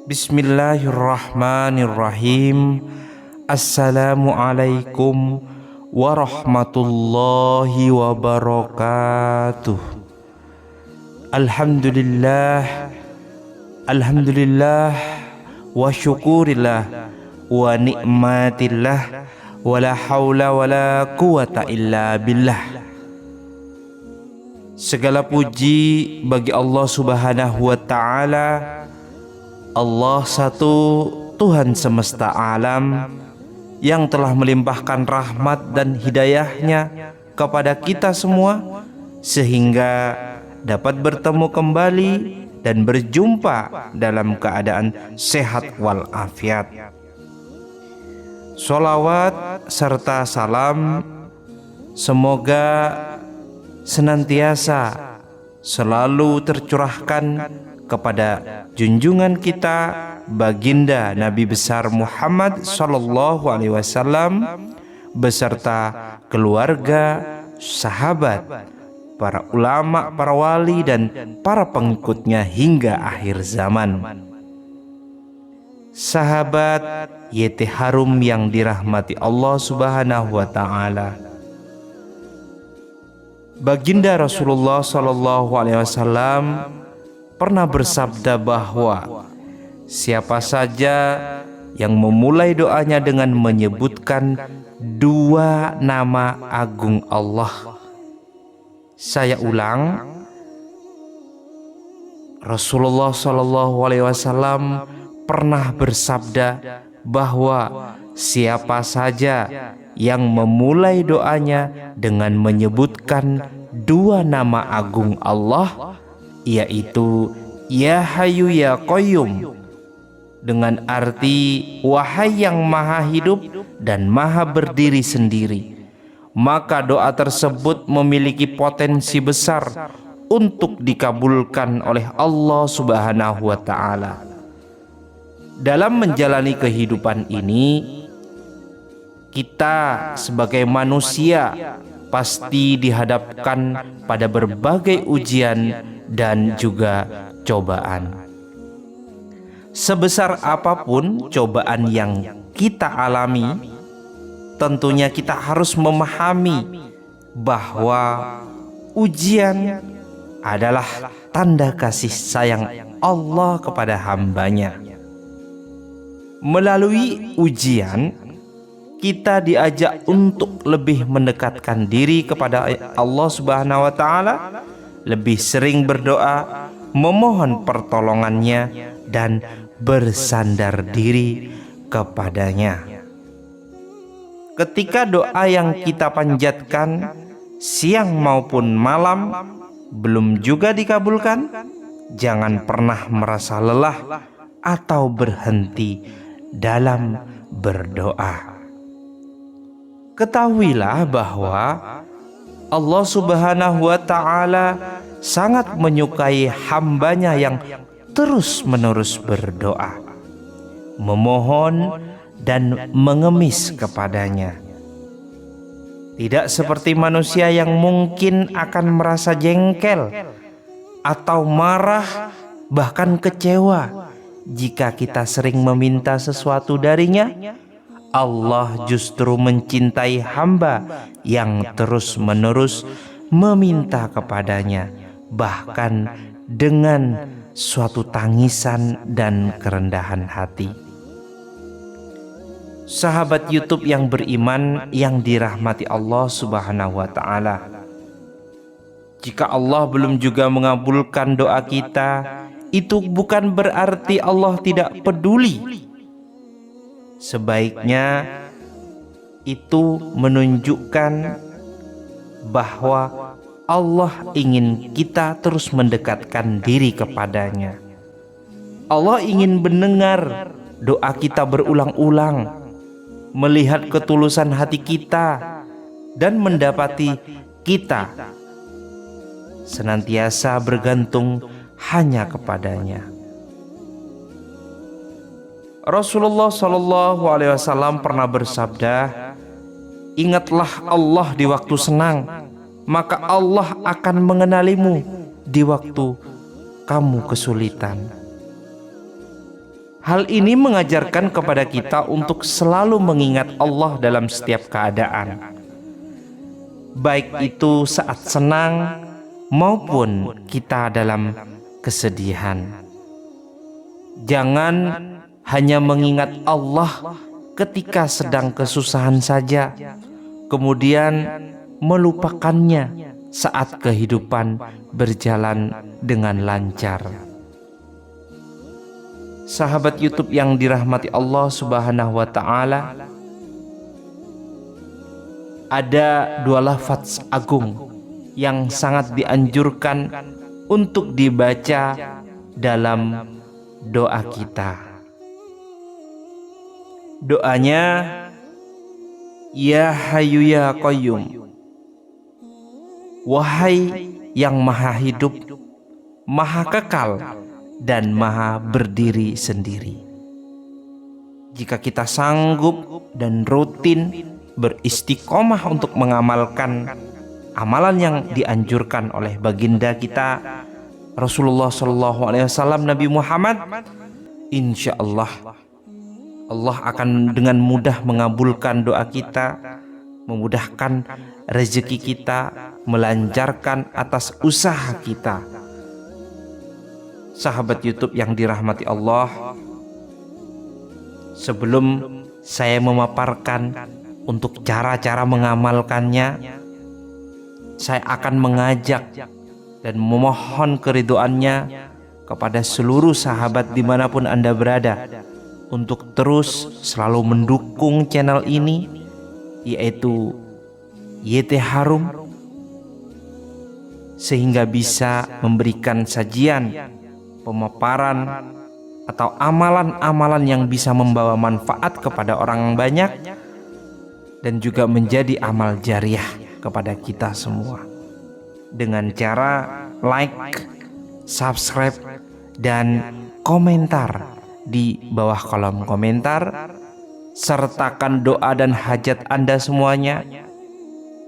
Bismillahirrahmanirrahim. Assalamualaikum warahmatullahi wabarakatuh. Alhamdulillah, alhamdulillah wa syukurillah wa nikmatillah wa la haula wa la quwata illa billah. Segala puji bagi Allah Subhanahu wa ta'ala. Allah satu, Tuhan semesta alam, yang telah melimpahkan rahmat dan hidayahnya kepada kita semua, sehingga dapat bertemu kembali dan berjumpa dalam keadaan sehat walafiat. Sholawat serta salam semoga senantiasa selalu tercurahkan kepada junjungan kita baginda Nabi besar Muhammad sallallahu alaihi wasallam beserta keluarga, sahabat, para ulama, para wali dan para pengikutnya hingga akhir zaman. Sahabat YT Harum yang dirahmati Allah Subhanahu wa taala. Baginda Rasulullah sallallahu alaihi wasallam pernah bersabda bahwa siapa saja yang memulai doanya dengan menyebutkan dua nama agung Allah. Saya ulang, Rasulullah sallallahu alaihi wasallam pernah bersabda bahwa siapa saja yang memulai doanya dengan menyebutkan dua nama agung Allah, yaitu Ya Hayyu Ya Qayyum, dengan arti wahai yang maha hidup dan maha berdiri sendiri, maka doa tersebut memiliki potensi besar untuk dikabulkan oleh Allah Subhanahu wa ta'ala. Dalam menjalani kehidupan ini, kita sebagai manusia pasti dihadapkan pada berbagai ujian dan juga cobaan. Sebesar apapun cobaan yang kita alami, tentunya kita harus memahami bahwa ujian adalah tanda kasih sayang Allah kepada hambanya. Melalui ujian, kita diajak untuk lebih mendekatkan diri kepada Allah Subhanahu wa ta'ala, lebih sering berdoa, memohon pertolongannya, dan bersandar diri kepadanya. Ketika doa yang kita panjatkan siang maupun malam belum juga dikabulkan, jangan pernah merasa lelah atau berhenti dalam berdoa. Ketahuilah bahwa Allah Subhanahu wa ta'ala sangat menyukai hambanya yang terus-menerus berdoa, memohon dan mengemis kepadanya. Tidak seperti manusia yang mungkin akan merasa jengkel atau marah, bahkan kecewa jika kita sering meminta sesuatu darinya. Allah justru mencintai hamba yang terus-menerus meminta kepadanya, bahkan dengan suatu tangisan dan kerendahan hati. Sahabat YouTube yang beriman yang dirahmati Allah Subhanahu wa ta'ala, jika Allah belum juga mengabulkan doa kita, itu bukan berarti Allah tidak peduli. Sebaiknya itu menunjukkan bahwa Allah ingin kita terus mendekatkan diri kepadanya. Allah ingin mendengar doa kita berulang-ulang, melihat ketulusan hati kita, dan mendapati kita senantiasa bergantung hanya kepadanya. Rasulullah Shallallahu Alaihi Wasallam pernah bersabda, ingatlah Allah di waktu senang, maka Allah akan mengenalimu di waktu kamu kesulitan. Hal ini mengajarkan kepada kita untuk selalu mengingat Allah dalam setiap keadaan, baik itu saat senang maupun kita dalam kesedihan. Jangan hanya mengingat Allah ketika sedang kesusahan saja, kemudian melupakannya saat kehidupan berjalan dengan lancar. Sahabat YouTube yang dirahmati Allah Subhanahu wa Ta'ala, ada dua lafaz agung yang sangat dianjurkan untuk dibaca dalam doa kita. Doanya, Ya Hayyu Ya Qayyum, wahai yang maha hidup, maha kekal, dan maha berdiri sendiri. Jika kita sanggup dan rutin beristiqomah untuk mengamalkan amalan yang dianjurkan oleh baginda kita Rasulullah SAW, Nabi Muhammad, insya Allah Allah akan dengan mudah mengabulkan doa kita, memudahkan rezeki kita, melancarkan atas usaha kita. Sahabat YouTube yang dirahmati Allah, sebelum saya memaparkan untuk cara-cara mengamalkannya, saya akan mengajak dan memohon keridhoannya kepada seluruh sahabat dimanapun Anda berada untuk terus selalu mendukung channel ini, yaitu YT Harum, sehingga bisa memberikan sajian, pemaparan, atau amalan-amalan yang bisa membawa manfaat kepada orang banyak dan juga menjadi amal jariah kepada kita semua dengan cara like, subscribe, dan komentar di bawah kolom komentar. Sertakan doa dan hajat Anda semuanya.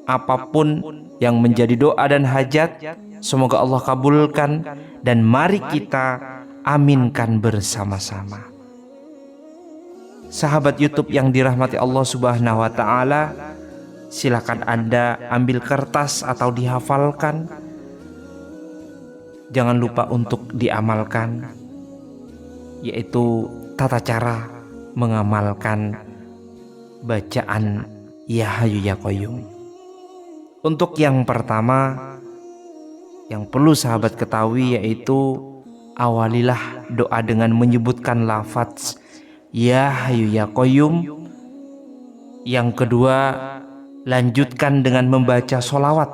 Apapun yang menjadi doa dan hajat, semoga Allah kabulkan, dan mari kita aminkan bersama-sama. Sahabat YouTube yang dirahmati Allah Subhanahu wa Ta'ala, silakan Anda ambil kertas atau dihafalkan. Jangan lupa untuk diamalkan, yaitu tata cara mengamalkan bacaan Ya Hayyu Ya Qayyum. Untuk yang pertama yang perlu sahabat ketahui, yaitu awalilah doa dengan menyebutkan lafaz Ya Hayyu Ya Qayyum. Yang kedua, lanjutkan dengan membaca sholawat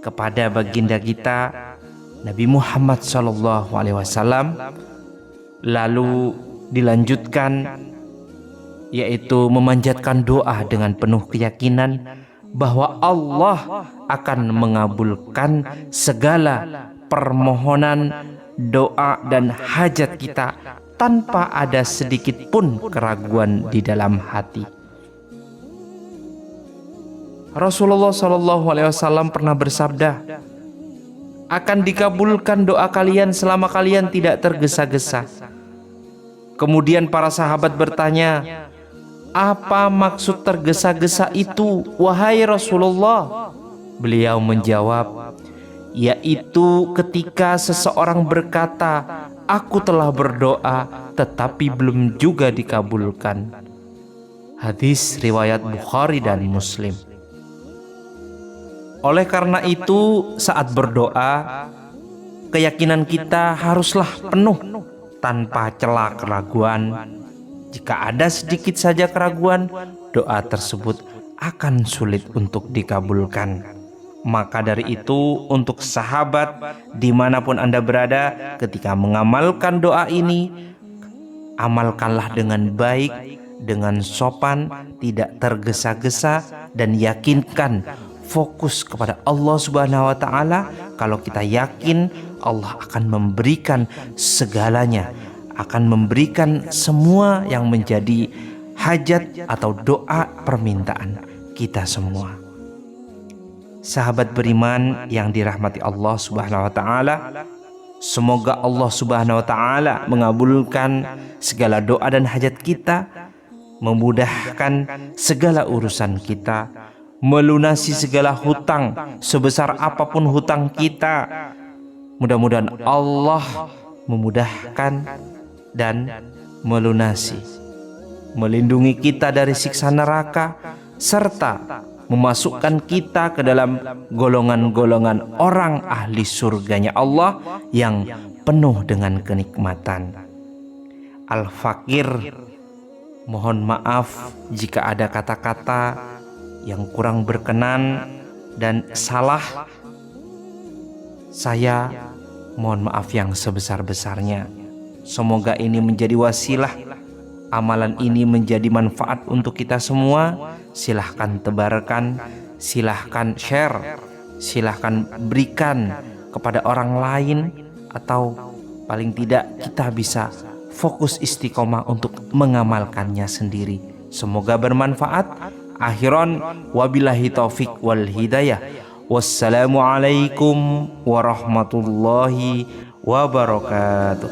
kepada baginda kita Nabi Muhammad SAW. Lalu dilanjutkan, yaitu memanjatkan doa dengan penuh keyakinan bahwa Allah akan mengabulkan segala permohonan, doa, dan hajat kita tanpa ada sedikit pun keraguan di dalam hati. Rasulullah SAW pernah bersabda, akan dikabulkan doa kalian selama kalian tidak tergesa-gesa. Kemudian para sahabat bertanya, apa maksud tergesa-gesa itu, wahai Rasulullah? Beliau menjawab, yaitu ketika seseorang berkata, aku telah berdoa tetapi belum juga dikabulkan. Hadis riwayat Bukhari dan Muslim. Oleh karena itu, saat berdoa, keyakinan kita haruslah penuh tanpa celah keraguan. Jika ada sedikit saja keraguan, doa tersebut akan sulit untuk dikabulkan. Maka dari itu, untuk sahabat dimanapun Anda berada, ketika mengamalkan doa ini, amalkanlah dengan baik, dengan sopan, tidak tergesa-gesa, dan yakinkan fokus kepada Allah Subhanahu wa Ta'ala. Kalau kita yakin, Allah akan memberikan segalanya, akan memberikan semua yang menjadi hajat atau doa permintaan kita semua. Sahabat beriman yang dirahmati Allah Subhanahu wa Ta'ala, Semoga Allah Subhanahu wa taala mengabulkan segala doa dan hajat kita, memudahkan segala urusan kita, melunasi segala hutang sebesar apapun hutang kita. Mudah-mudahan Allah memudahkan dan melunasi, melindungi kita dari siksa neraka, serta memasukkan kita ke dalam golongan-golongan orang ahli surganya Allah yang penuh dengan kenikmatan. Al-Fakir, mohon maaf jika ada kata-kata yang kurang berkenan dan salah. Saya mohon maaf yang sebesar-besarnya. Semoga ini menjadi wasilah, amalan ini menjadi manfaat untuk kita semua. Silahkan tebarkan, silahkan share, silahkan berikan kepada orang lain, atau paling tidak kita bisa fokus istiqomah untuk mengamalkannya sendiri. Semoga bermanfaat. Akhiran wabillahi taufik wal hidayah. Wassalamualaikum warahmatullahi wabarakatuh.